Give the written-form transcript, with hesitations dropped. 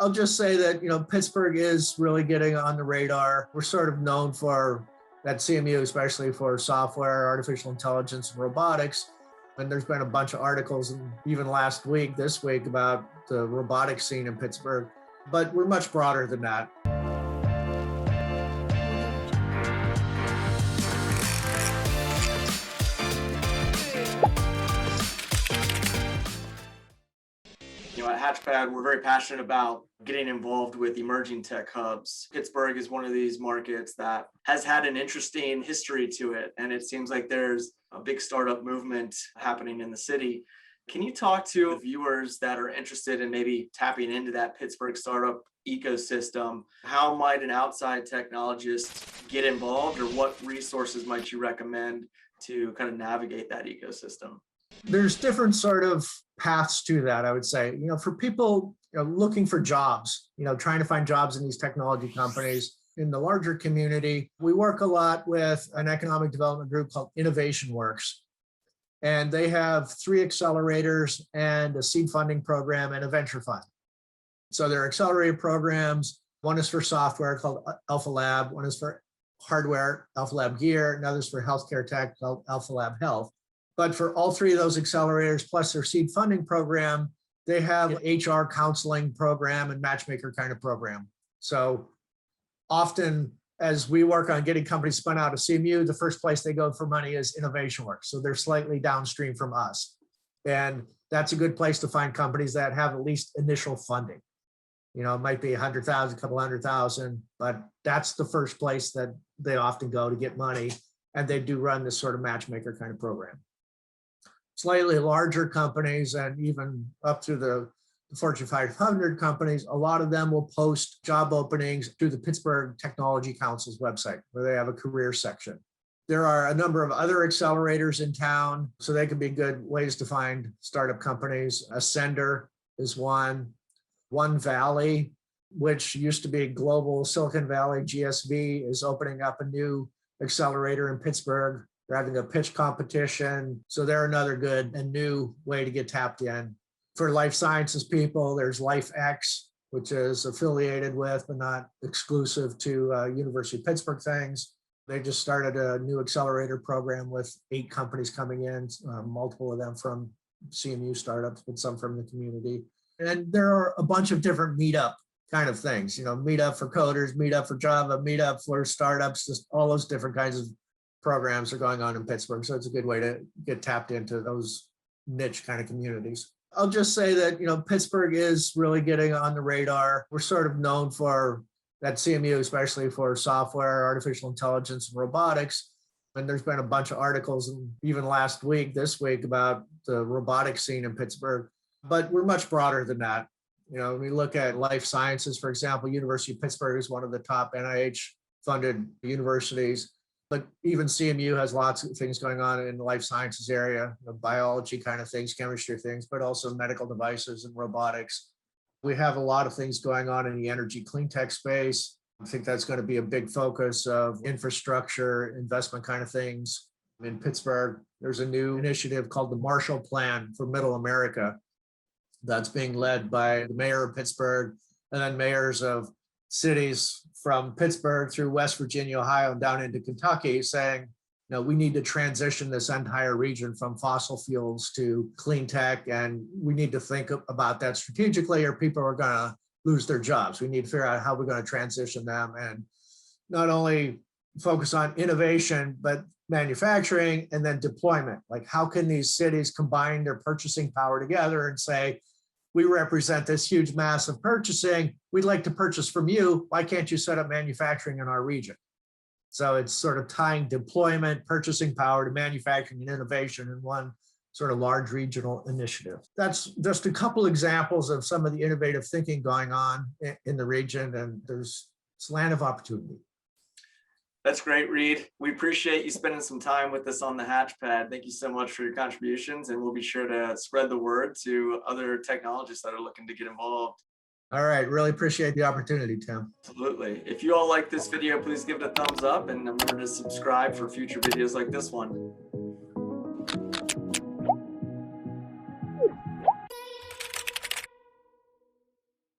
I'll just say that, Pittsburgh is really getting on the radar. We're sort of known for at CMU, especially for software, artificial intelligence, and robotics. And there's been a bunch of articles, and even this week, about the robotics scene in Pittsburgh. But we're much broader than that. At Hatchpad, we're very passionate about getting involved with emerging tech hubs. Pittsburgh is one of these markets that has had an interesting history to it, and it seems like there's a big startup movement happening in the city. Can you talk to viewers that are interested in maybe tapping into that Pittsburgh startup ecosystem? How might an outside technologist get involved, or what resources might you recommend to kind of navigate that ecosystem? There's different sort of paths to that, I would say. For people looking for jobs, trying to find jobs in these technology companies. In the larger community, we work a lot with an economic development group called Innovation Works. And they have 3 accelerators and a seed funding program and a venture fund. So there are accelerator programs. One is for software called Alpha Lab. One is for hardware, Alpha Lab Gear. Another is for healthcare tech called Alpha Lab Health. But for all 3 of those accelerators, plus their seed funding program, they have an HR counseling program and matchmaker kind of program. So often, as we work on getting companies spun out of CMU, the first place they go for money is Innovation Works. So they're slightly downstream from us. And that's a good place to find companies that have at least initial funding. It might be 100,000, a couple 100,000, but that's the first place that they often go to get money. And they do run this sort of matchmaker kind of program. Slightly larger companies, and even up to the Fortune 500 companies, a lot of them will post job openings through the Pittsburgh Technology Council's website, where they have a career section. There are a number of other accelerators in town, so they can be good ways to find startup companies. Ascender is one. One Valley, which used to be Global Silicon Valley, GSV, is opening up a new accelerator in Pittsburgh. They're having a pitch competition. So they're another good and new way to get tapped in. For life sciences people, there's LifeX, which is affiliated with, but not exclusive to University of Pittsburgh things. They just started a new accelerator program with 8 companies coming in, multiple of them from CMU startups, but some from the community. And there are a bunch of different meetup kind of things, meetup for coders, meetup for Java, meetup for startups, just all those different kinds of programs are going on in Pittsburgh. So it's a good way to get tapped into those niche kind of communities. I'll just say that, Pittsburgh is really getting on the radar. We're sort of known for at CMU, especially for software, artificial intelligence, and robotics. And there's been a bunch of articles, and even this week, about the robotics scene in Pittsburgh. But we're much broader than that. When we look at life sciences, for example, University of Pittsburgh is one of the top NIH-funded universities. But even CMU has lots of things going on in the life sciences area, biology kind of things, chemistry things, but also medical devices and robotics. We have a lot of things going on in the energy clean tech space. I think that's going to be a big focus of infrastructure, investment kind of things. In Pittsburgh, there's a new initiative called the Marshall Plan for Middle America that's being led by the mayor of Pittsburgh and then mayors of cities from Pittsburgh through West Virginia, Ohio, and down into Kentucky, saying, we need to transition this entire region from fossil fuels to clean tech, and we need to think about that strategically, or people are going to lose their jobs. We need to figure out how we're going to transition them, and not only focus on innovation, but manufacturing and then deployment. Like, how can these cities combine their purchasing power together and say, we represent this huge mass of purchasing. We'd like to purchase from you. Why can't you set up manufacturing in our region? So it's sort of tying deployment, purchasing power to manufacturing and innovation in one sort of large regional initiative. That's just a couple examples of some of the innovative thinking going on in the region, and there's a land of opportunity. That's great, Reed. We appreciate you spending some time with us on the Hatchpad. Thank you so much for your contributions, and we'll be sure to spread the word to other technologists that are looking to get involved. All right, really appreciate the opportunity, Tim. Absolutely. If you all like this video, please give it a thumbs up and remember to subscribe for future videos like this one.